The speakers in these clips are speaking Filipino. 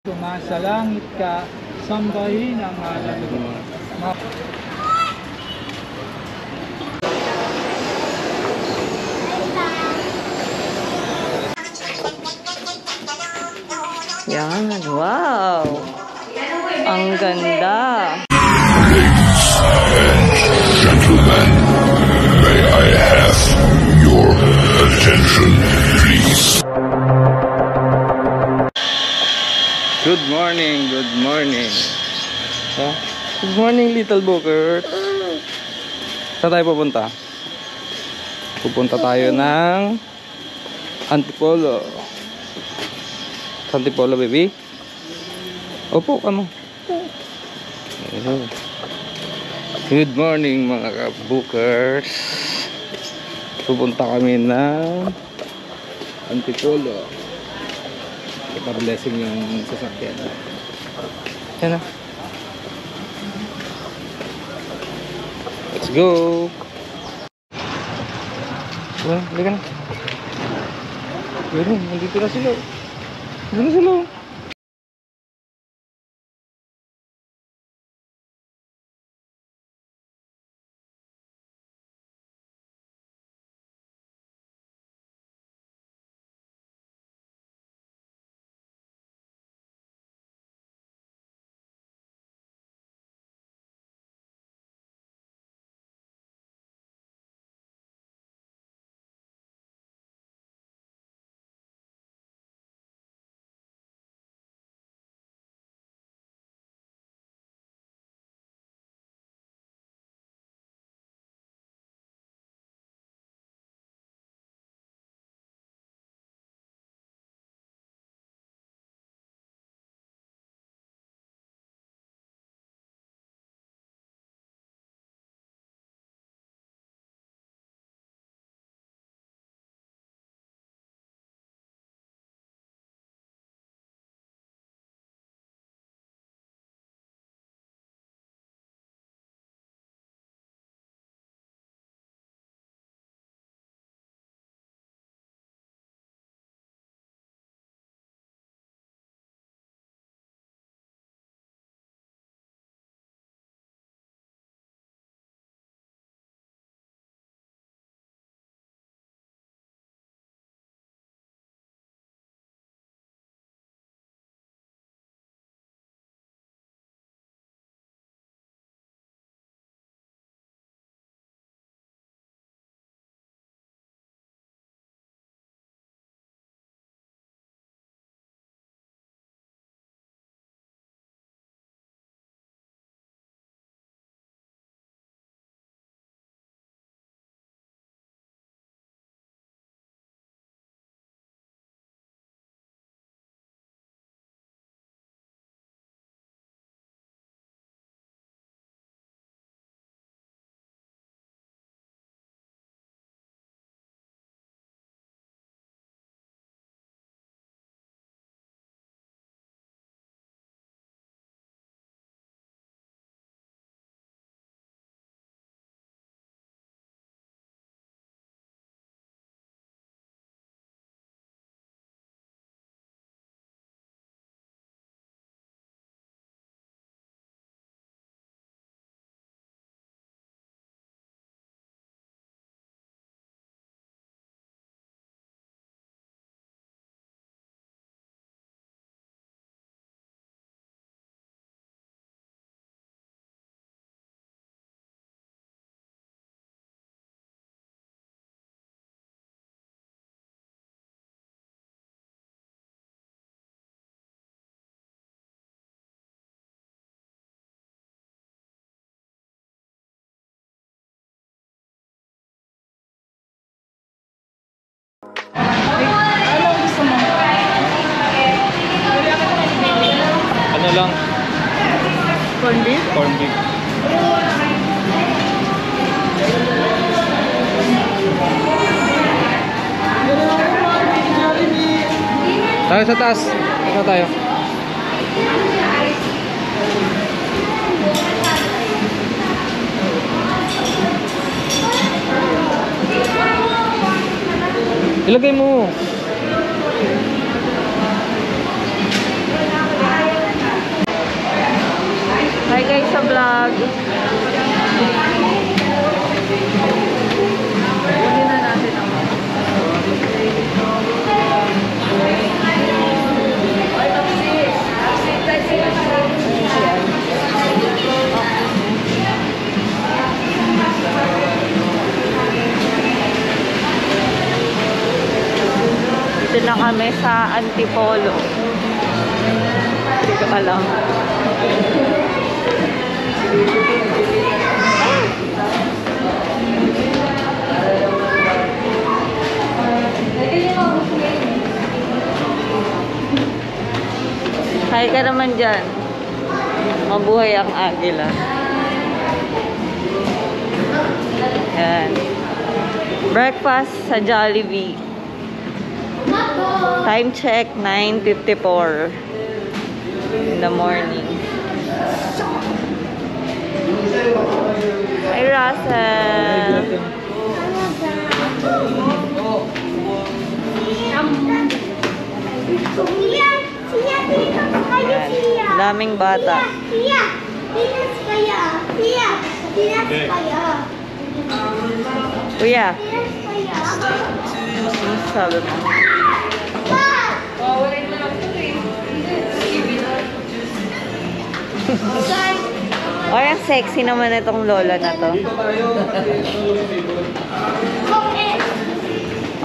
Sumasalangit ka, sambahin ang ngalan mo. Yan, wow! Ang ganda! Ladies and gentlemen, may I have your attention, please? Good morning, good morning. Oh, good morning, little bookers. Saan tayo pupunta? Pupunta tayo ng Antipolo. Antipolo, baby. Opo, ano? Good morning, mga ka-bookers. Pupunta kami ng Antipolo. Ipa-blessing yung sasakyan. Yan na. Let's go. Well, halika na. Yun, nandito na sila. Nandito na sila. Ano lang? Corn beef? Corn beef. Tayo sa taas. Ito tayo. Ilagay mo. vlog. Kunin na natin ang dito na kami sa Antipolo. Hindi ko alam. Hi ka naman dyan. Mabuhay ang agila. Yan. Breakfast sa Jollibee. Time check, 9:54 in the morning. Hi, Russell. Ayan. Daming bata. Kuya. Ano sabi mo? O, ang sexy naman itong lola na to.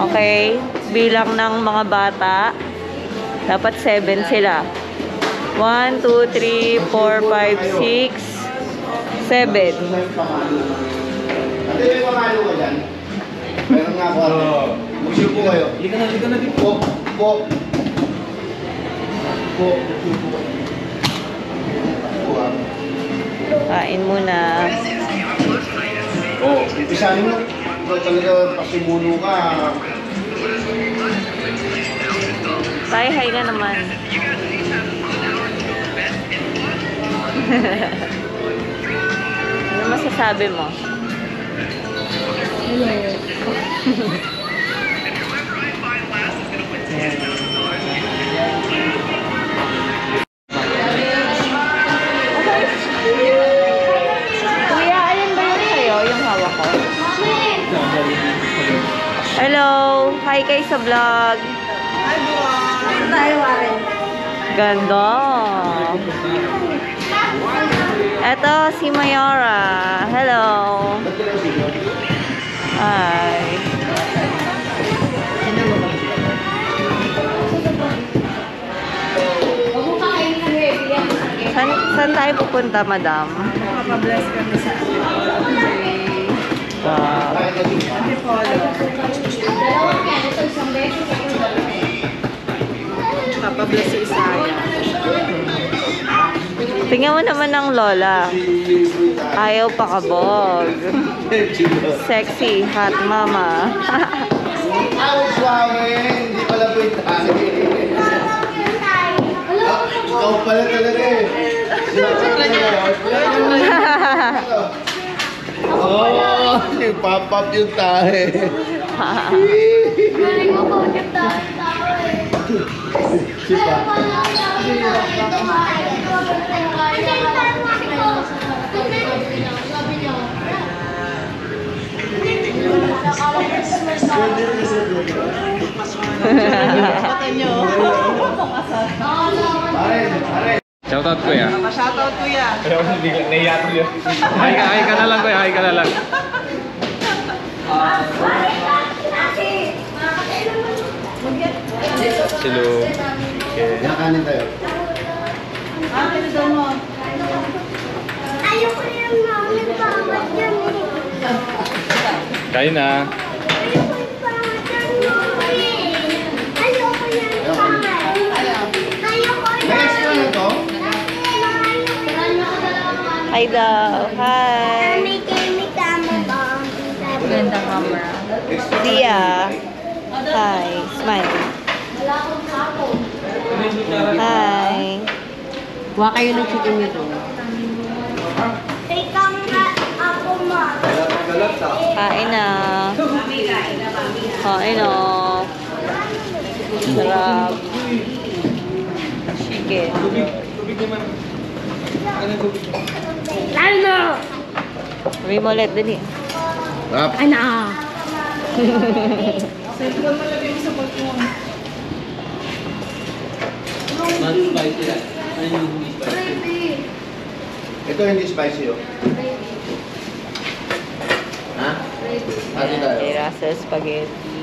Okay, bilang ng mga bata, dapat 7 sila. 1, 2, 3, 4, 5, 6, 7. Ate, may pamalo ka dyan? Meron nga ako ate. Mag-shoot po kayo. Lika na dito. Po. Kain muna. Isahin mo. Ikaw talaga pasimuno ka. Hi ka naman. Ano masasabi mo? Kuya, alin ba yun sa'yo? Yung hawak ko? Hello! Hi kayo sa vlog! Ganda! Eto, si Mayora. Hello! Hi! Saan tayo pupunta, madam? Papabless kami sa Antipolo. Papabless si Isaya. Tingnan mo naman ng lola. Ayaw pakabog. Sexy, hot mama. Awit Hindi pala po yung tayo. Ikaw pala talaga eh. Oo, pop-up yung tahe. Sipa. Shoutout kuya. Shoutout kuya. Naiyato yun. Hi ka na lang kuya, hi ka na lang. Hello. Okay. Nakanin tayo. Ayoko yung namin pangat yan eh. Kain na. Ayoko yung pangat yan eh. Ayoko yung pangat. Ayoko yung May extra na to? Hi daw. Hi. May tama ba? Ganda camera. Tia. Hi. Smile. Hi. Kuha kayo ng chicken nito. Ikaw nga ako ma. Kain na. Kain na. Sarap. Chicken. Ano? Sabi mo ulit, dali. Rap. Ano? Cellphone mo lagay mo sa balkon. Ito hindi spicy oh. Ha? Hati tayo. Kay Russell Spaghetti.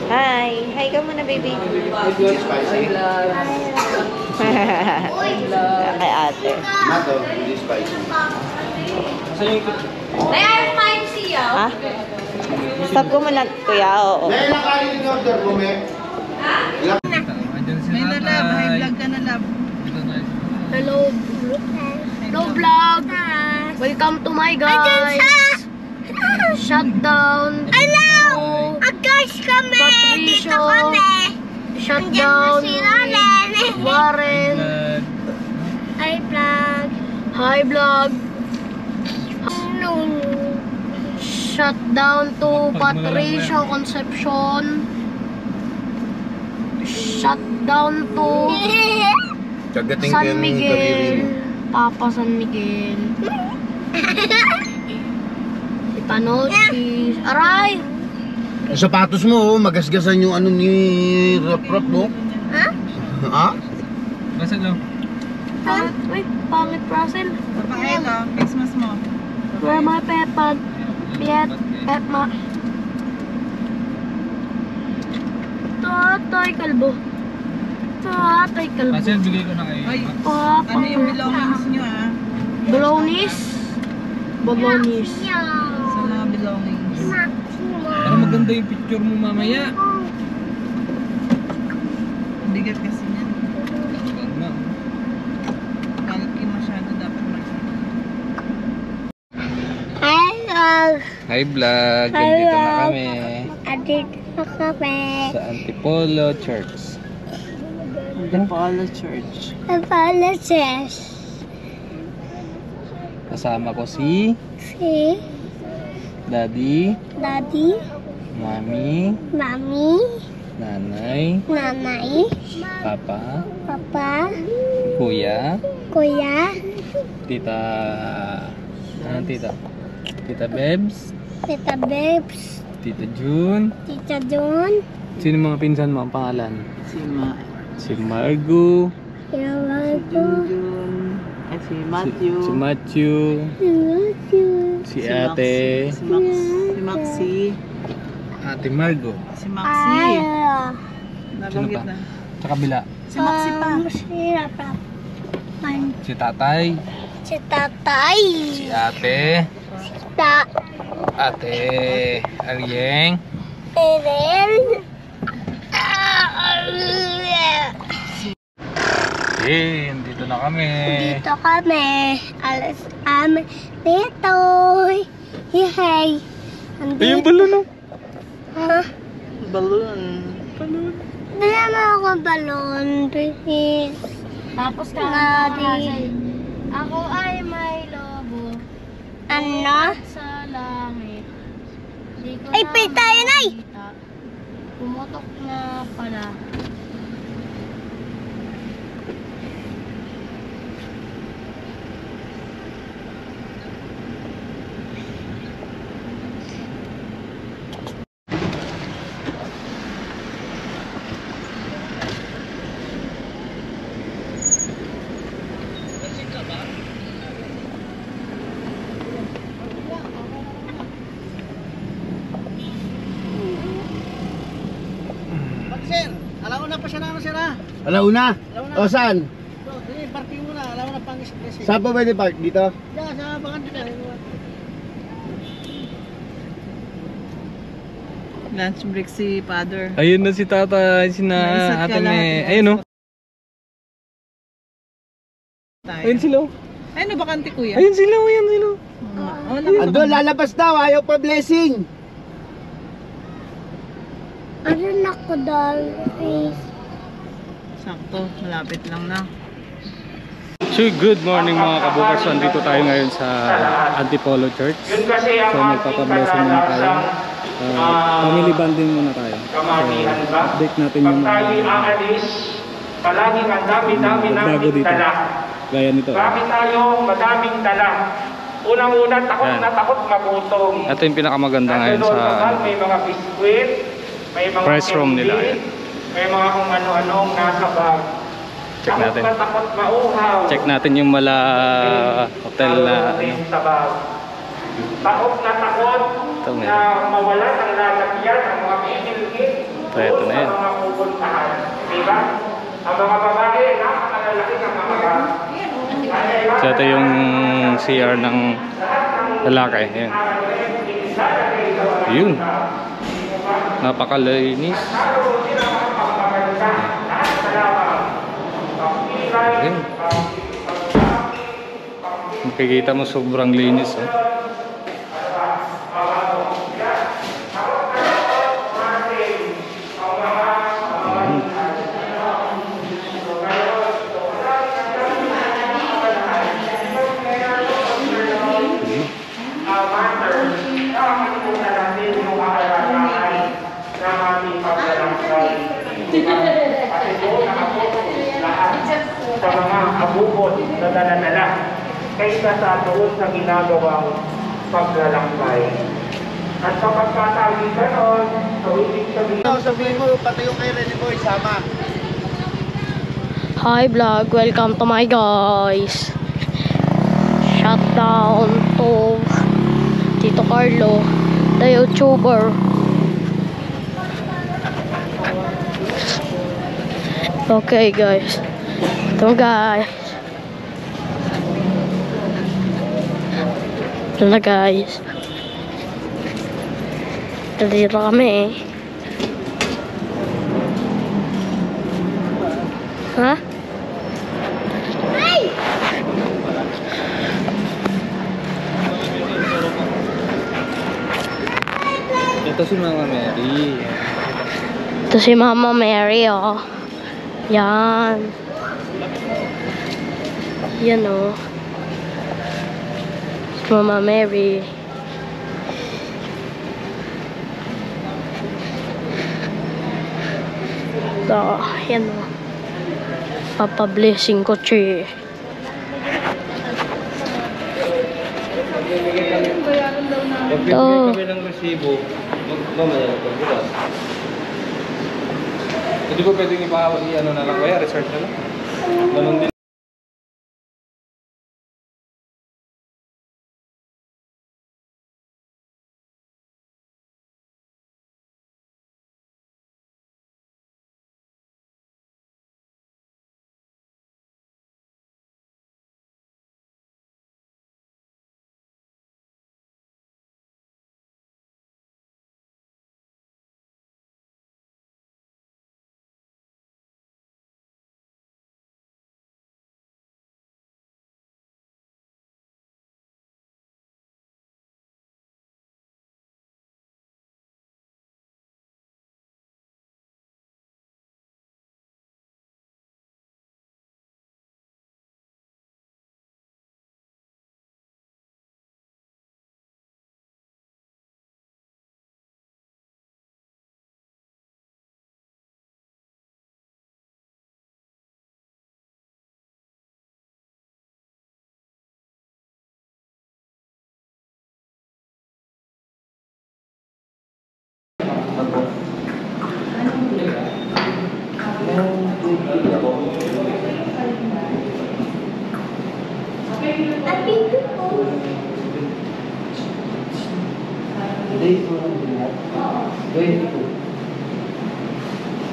Hi! Hi ka muna, baby. Hindi spicy. Kay ate. Mato, hindi spicy. May I see you. Ha? Stop ko muna, kuya. Oo. May ilang kanin in order mo, me? Ilang? May lalab, high vlog ka na lab. Hello. Hello vlog. Welcome to my guys. Shutdown. Hello. Guys kami. Dito kami. Shutdown. Warren. Hi vlog. Hi vlog. No. Shutdown to Patricia Concepcion. Shutdown to Kagating San Miguel. Papa San Miguel. Panochis. Aray! Yung sapatos mo, oh, magasgasan yung ano ni Rap mo. Ha? Ha? Basta daw. Wait, pangit Russell. Papakita, Christmas mo. Where my pepad? Pepma. Tatay kalbo. Tatay kalbo. Kasi bigay ko na kayo. Ay, Papa. ano yung belongings nyo ah? Brownies. Bolognese. Sa mga belongings. Para maganda yung picture mo mamaya. Ang bigat kasi niyan. Wag na. Kalaki masyado dapat makita. Hello. Hi vlog, nandito na kami Adik na kami. sa Antipolo Church. Antipolo Church. Apologies. Kasama ko si Si Daddy, Daddy, Mami, Mami, Nanay, Nanay, Papa, Papa, Kuya, Kuya, Tita... Anong tita? Tita Bebs, Tita Babes, Tita June. Tita John, Sino mga pinsan mo ang pangalan? Si Margo, Tita Margo, At si Matthew. si Matthew, si Ate, Si Maxi. Ate Margo. Si Maxi. Ala, Nabanggit pa? na. Sa kabila, Si Maxi pa. Masirap na. si Tatay, Si Tatay, si Ate, Ate Aryeng, Eren, dito na kami. dito kami. Alas amin dito. Hey. Ayun balon oh. Ha? Balloon. Dala mo ako balon, please. Tapos ka ako ay may lobo. Ano? Sa langit. Ay, tayo na! Pumutok na pala. Sir, alauna pa siya na ano sir ha? Alauna? O saan? So, parking mo na, alauna pang kasi. Saan pa pwede park? Dito? Diyan, sa bakante ka. Lunch break si Father. Ayun na si Tata, si na Naisat ka Ate lahat, Me. eh. Ayun oh. Tayo. Ayun sila oh. Ay, no, bakante kuya. Ayun sila oh, ayun sila. Ando, lalabas daw. Ayaw pa blessing. Ano na ko dal, please? Sakto, malapit lang na. So good morning mga kabukers. So, andito tayo ngayon sa Antipolo Church. So magpapablessing muna tayo. Family bonding muna tayo. So update natin yung mga palaging ang dami-dami bago namin dito. dala. Gaya nito. Marami tayo, madaming dala. Unang-una, takot Yan. na takot magutom. Ito yung pinakamaganda ngayon Nandun sa naman, may mga biskwit, may mga price room nila. candy, Yan. may mga kung ano-anong nasa bag. Check Takot natin. na takot mauhaw. Check natin yung Mala Hotel na ano. Din sa bag. Takot na takot Ito, meron. na mawala ng lalagyan ng mga pipilgin So, ito na yun. sa mga pupuntahan. Diba? Ang mga babae, napakalalaki ng mga bag. So ito yung CR ng lalaki. Yan. Yun. Napakalinis. Yun. Makikita mo sobrang linis. Oh. Sa mga abubot na dala-dala kaysa sa doon sa ginagawang paglalakbay. At kapag katawin ka nun, so ibig sabihin Sabihin mo, pati yung kay Rene Boy, sama. Hi vlog, welcome to my guys. Shutdown to Tito Carlo, the YouTuber. Okay guys. Ito guys. Ito na guys. Dito kami. Ha? Ito si Mama Mary. Ito si Mama Mary, oh. Yan. Yan, oh. Si Mama Mary. Ito, yan, oh. Papa-blessing ko, che. Pagbibigay kami ng resibo, mamaya pagbukas. Hindi ko pwedeng ano na lang kaya, research na lang. Ganun din.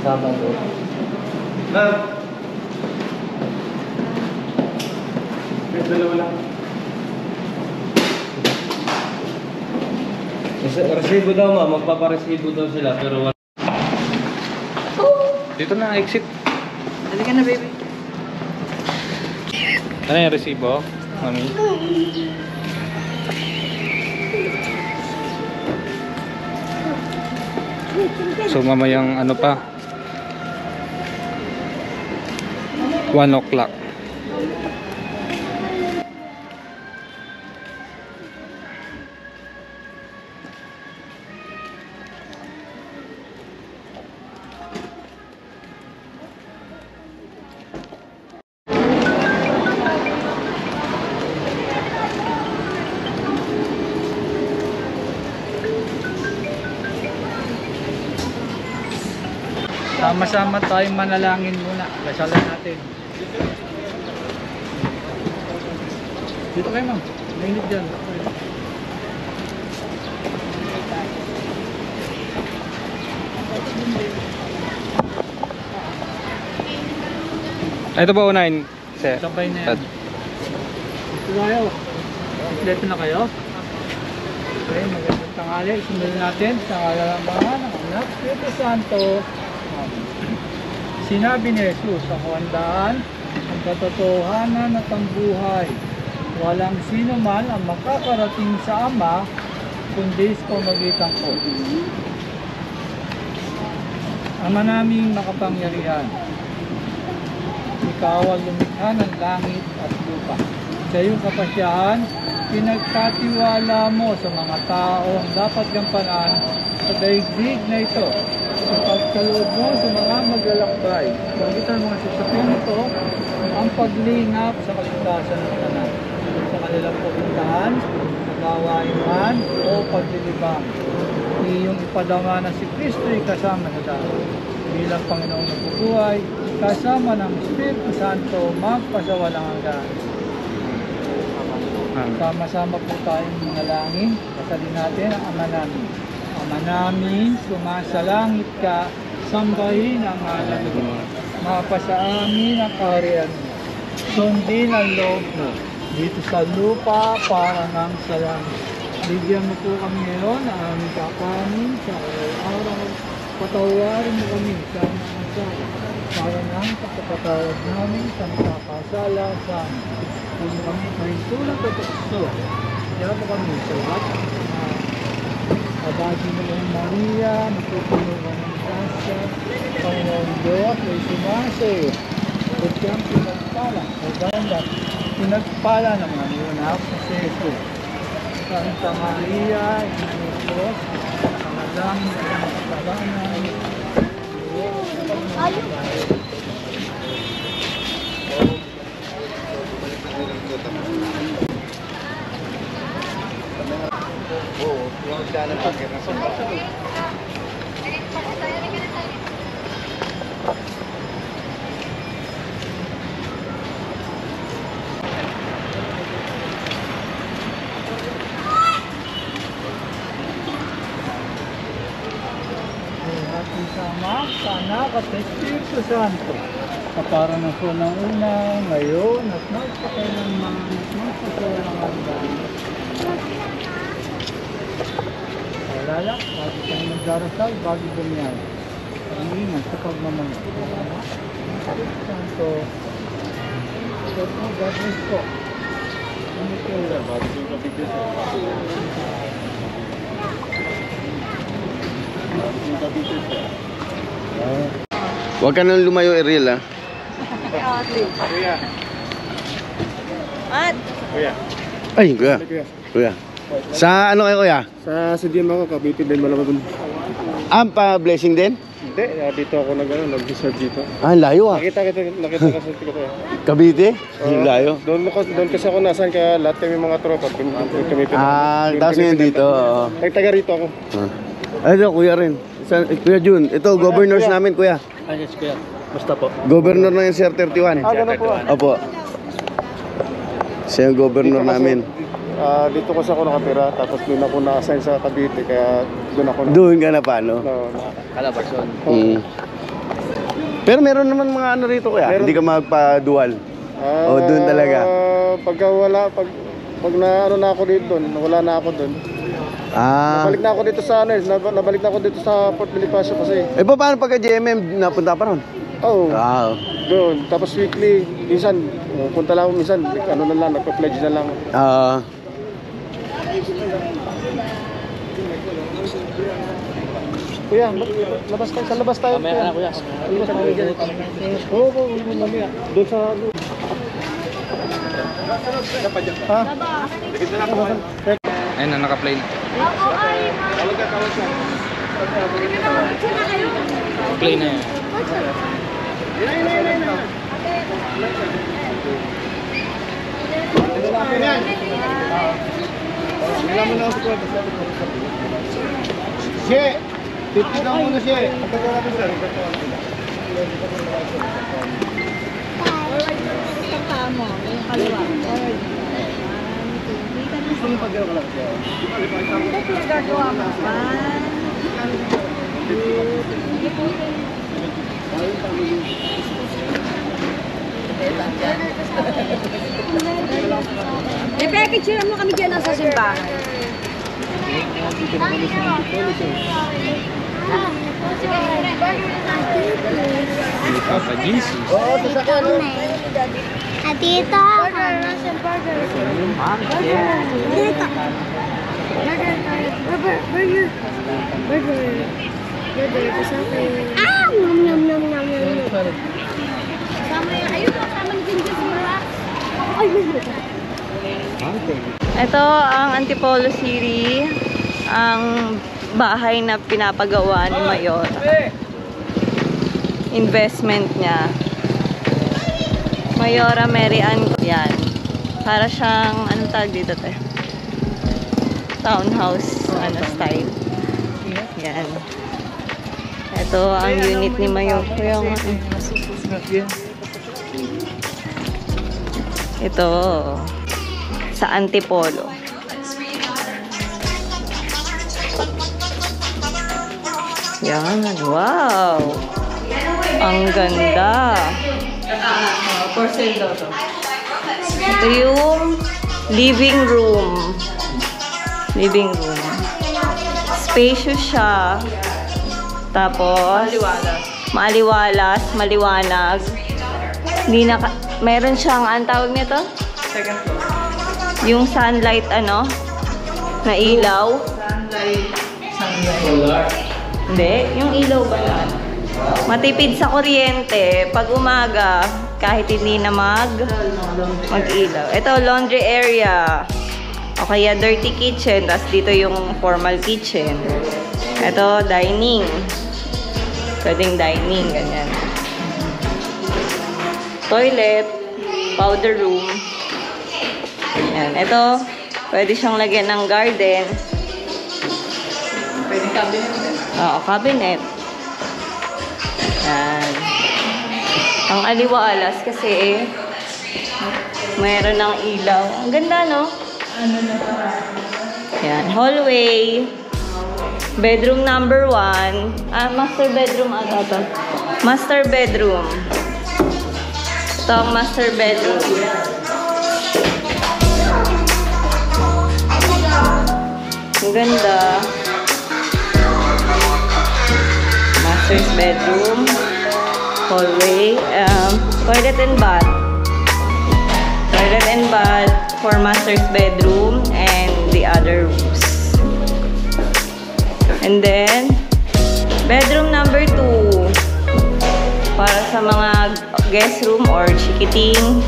Sabado. Ma'am! Dalawa lang. Resibo daw ma, magpaparesibo daw sila pero wala. Dito na, exit. Halika na, baby. Ano yung resibo, mami? So mamayang ano pa 1 o'clock. Sama-sama tayong manalangin muna. Dasalan natin. Dito kayo, ma'am. Mainit dyan. Ito ba unahin, sir? Sabay na yan. Ito tayo. Kompleto na kayo? Okay, magandang tanghali. Sundan natin sa ngala ng Ama, ng Anak, Espiritu Santo. Sinabi ni Jesus, ako ang daan, ang katotohanan at ang buhay. Walang sino man ang makakarating sa Ama, kundi sa pamamagitan ko. Ama naming makapangyarihan, ikaw ang lumikha ng langit at lupa. Sa iyong kapasyahan, pinagkatiwala mo sa mga tao ang dapat gampanan sa daigdig na ito. Ipagkaloob mo sa mga maglalakbay. Pagitan mga sasakyan ito ang paglingap sa kaligtasan ng tanan. Sa kanilang pupuntahan, sa gawain man o paglilibang. Iyong ipadama na si Kristo'y kasama sa dahil. Bilang Panginoong nagbubuhay, kasama ng Espiritu Santo, magpasawalang hanggan. Sama-sama po tayong manalangin. Kasalin natin ang Ama namin. Ama namin, sumasalangit ka, sambahin ang ngalan mo. Mapasa amin ang kaharian mo. Sundin ang loob mo dito sa lupa para ng sa langit. Bigyan mo po kami ngayon ng aming kakanin sa araw-araw. Patawarin mo kami sa mga sala para ng pagkapatawad namin sa nakakasala sa amin. Kung kami pahintulang katakso, kaya po kami sa lahat. Abati mo ng Maria, natutunan ka ng grasya, Panginoon Diyos, ay sumasayo. At siyang pinagpala, o ganda, pinagpala ng mga anak sa Jesus. Santa Maria, Ina ng Diyos, panalangin sa mga kasalanan, Sama sa Anak at Espiritu Santo, kapara ng unang-una, ngayon, at magpakailanman, at magpakailanman hanggan. Alala, bago tayo magdarasal, bago bumiyahe. Pag-iingat sa pagmamahal. Espiritu Santo, God bless po. Ano po yun? Bago yung kapigil sa Huwag ka nang lumayo, Ariel, ha? Kuya. At? Kuya. Ay, kuya. Kuya. Sa ano kayo, kuya? Sa CDM ako, Cavite din malababon. Pa-blessing din? Hindi, dito ako nag-reserve dito. Layo, ah. Nakita kasi ko to. Cavite? Layo. Doon kasi ako nasan, kaya lahat kami mga tropa. Tapos ngayon dito. Taga rito ako. Ito, kuya rin. Kuya Jun, ito, governors namin, kuya. Yes, kuya. Basta po. Governor na yung Sir 31. Gano'n po. Opo. Siya yung governor namin. Dito kasi ako nakatira, tapos doon ako na-assign sa Cavite, kaya doon ako Doon ka na paano? Calabarzon. Pero meron naman mga ano rito, kuya. Meron. Hindi ka magpa-dual. O, doon talaga. Pagka wala, pag na ano na ako dito doon, wala na ako doon. Nabalik na ako dito sa nabalik na ako dito sa Port Bonifacio kasi. Paano pagka GMM napunta pa ron? Doon. Tapos weekly, minsan, punta lang ako minsan, ano na lang, nagpa-pledge na lang. Kuya, labas tayo, sa labas tayo. Mamaya na, kuya. Labas tayo dyan. Oo, mamaya. Doon sa... Ha? Ayun na, naka-play na. Play na yan. Siya! 50 lang muna siya. Picture mo kami dyan sa simbahan. Dito. Ah! Nom nom nom nom nom. Ayun, kasama ni Ginger Sura. Ay, Ito ang Antipolo City, ang bahay na pinapagawa ni Mayor. Investment niya. Mayora Mary Ann, yan. Para siyang, anong tawag dito te? Townhouse, style. Yan. Ito ang unit ni Mayor. Ito. Sa Antipolo. Yan. Wow! Ang ganda. Ito yung living room. Living room. Spacious siya. Tapos, maliwalas, maliwanag. Meron siyang, anong tawag nito? Second floor. Yung sunlight, na ilaw. Solar. Hindi, yung ilaw ba yan? Matipid sa kuryente. Pag umaga, kahit hindi na mag-ilaw. Ito, laundry area. O kaya dirty kitchen. Tapos dito yung formal kitchen. Ito, dining. Pwedeng dining, ganyan. Toilet. Powder room. Yan. Ito, pwede siyang lagyan ng garden. Pwede cabinet din. Oo, cabinet. Yan. Ang aliwalas kasi mayroon ng ilaw. Ang ganda, no? Yan. Hallway. Bedroom number 1. Master bedroom ata to. Master bedroom. Ito ang master bedroom. Ang ganda. Master's bedroom. Hallway. Toilet and bath. Toilet and bath for master's bedroom and the other rooms. And then, bedroom number 2. Para sa mga guest room or chikiting.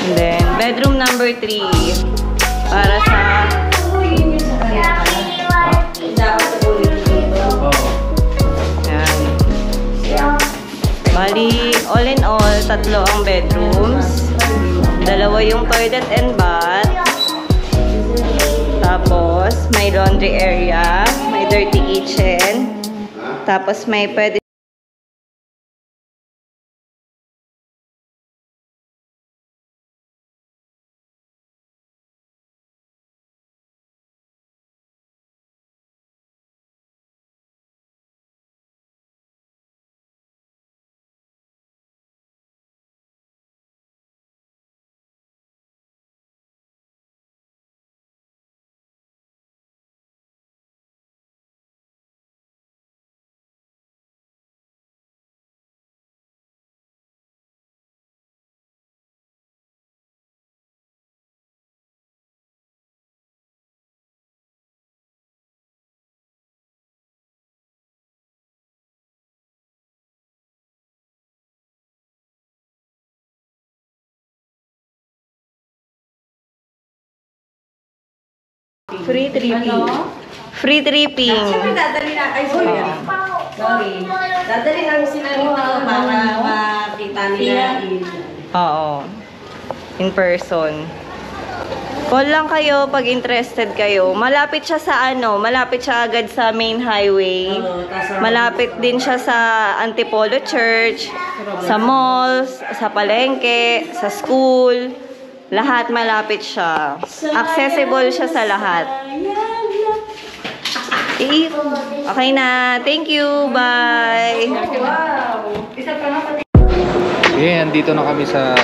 And then, bedroom number 3. Para sa yan. Bali, all in all, 3 ang bedrooms. 2 yung toilet and bath. Tapos, may laundry area. May dirty kitchen. Tapos, may pwede free tripping. Free tripping. Siyempre, dadali na. Ay, sorry. Sorry. Dadali namin sila rito para makita nila. Oo. In person. Call lang kayo pag interested kayo. Malapit siya sa malapit siya agad sa main highway. Malapit din siya sa Antipolo Church, sa malls, sa palengke, sa school. Lahat malapit siya. Accessible siya sa lahat. Okay na. Thank you. Bye. Okay, nandito na kami sa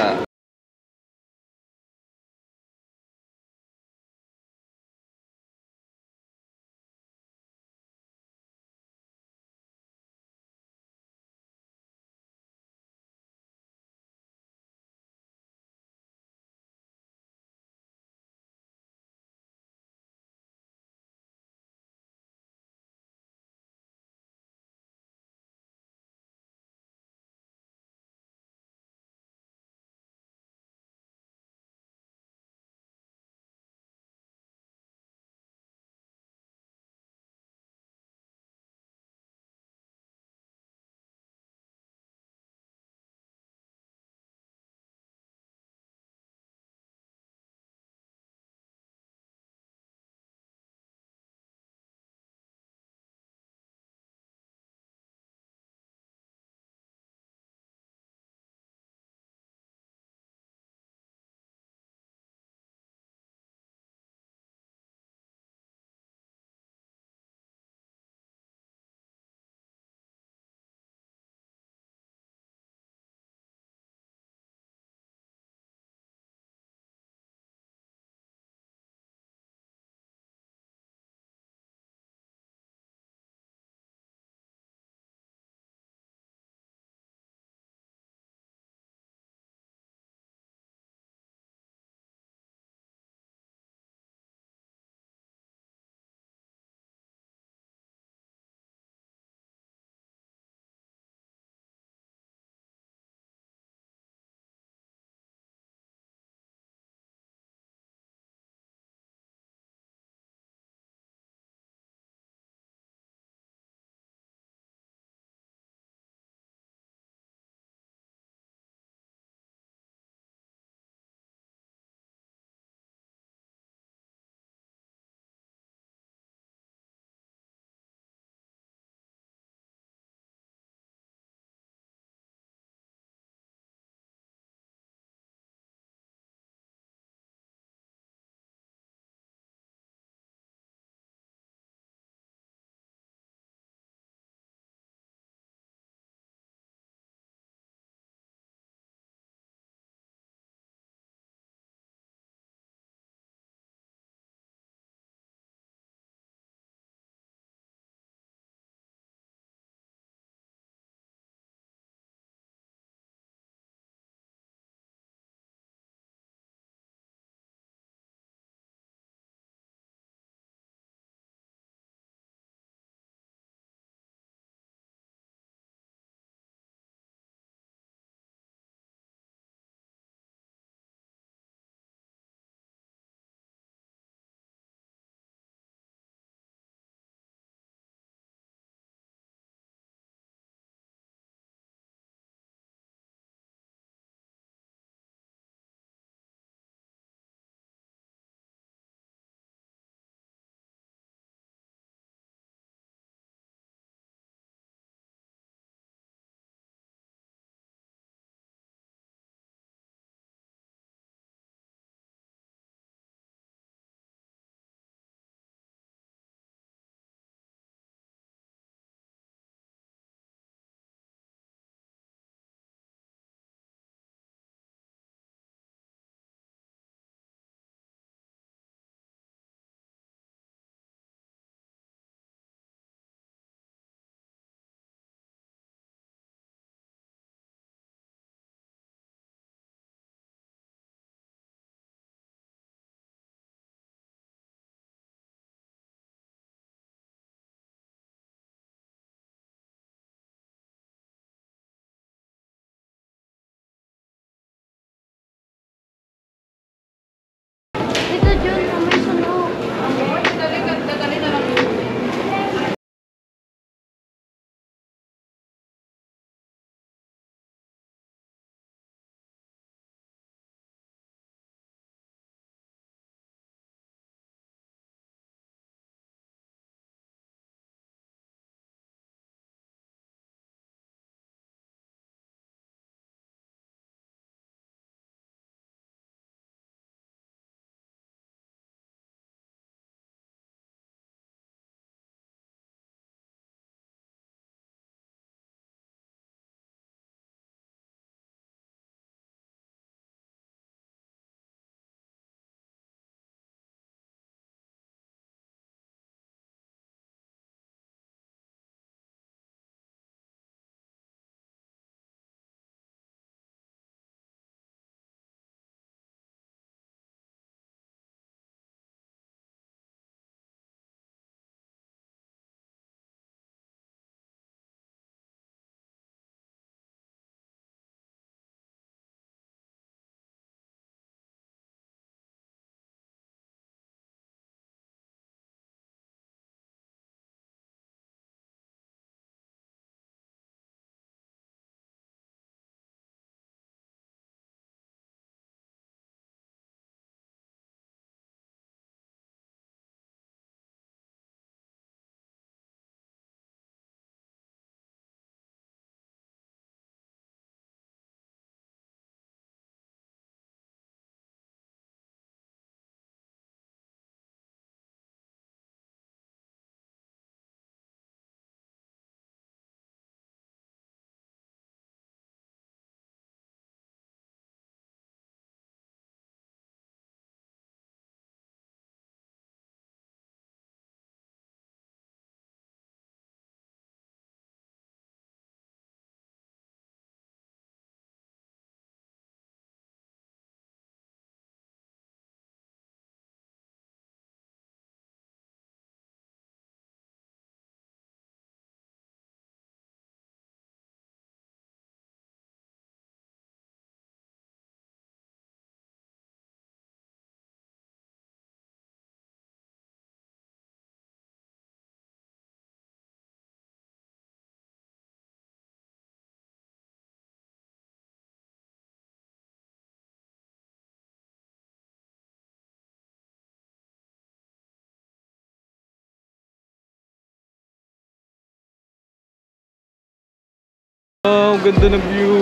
Wow, ganda ng view.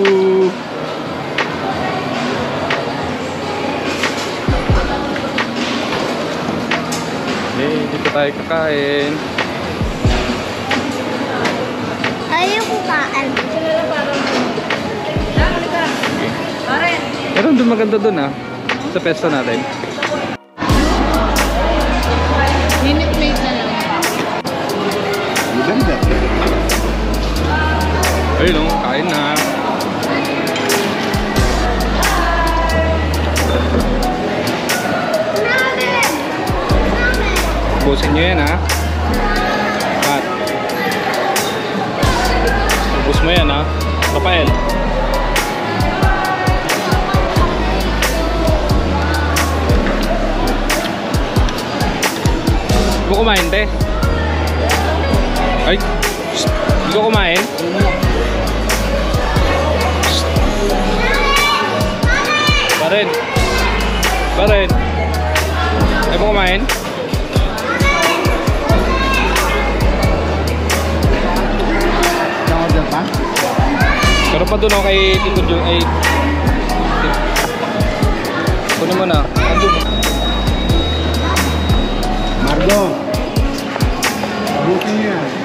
Okay, dito tayo kakain. Ayaw ko kaan. Meron doon maganda doon ah. Sa pesto natin. Minute made na lang. Maganda. Ayun o, kain na. Ubusin nyo yan ha. At ubus mo yan ha. Rafael. Hindi ko kumain, te. Ay, hindi ko kumain. Parin. Parin. Ay mo kumain? Order pa? Pero pa doon ako kay Tito Jun. Ay, kunin mo na. Andun. Margo. Bukin niya.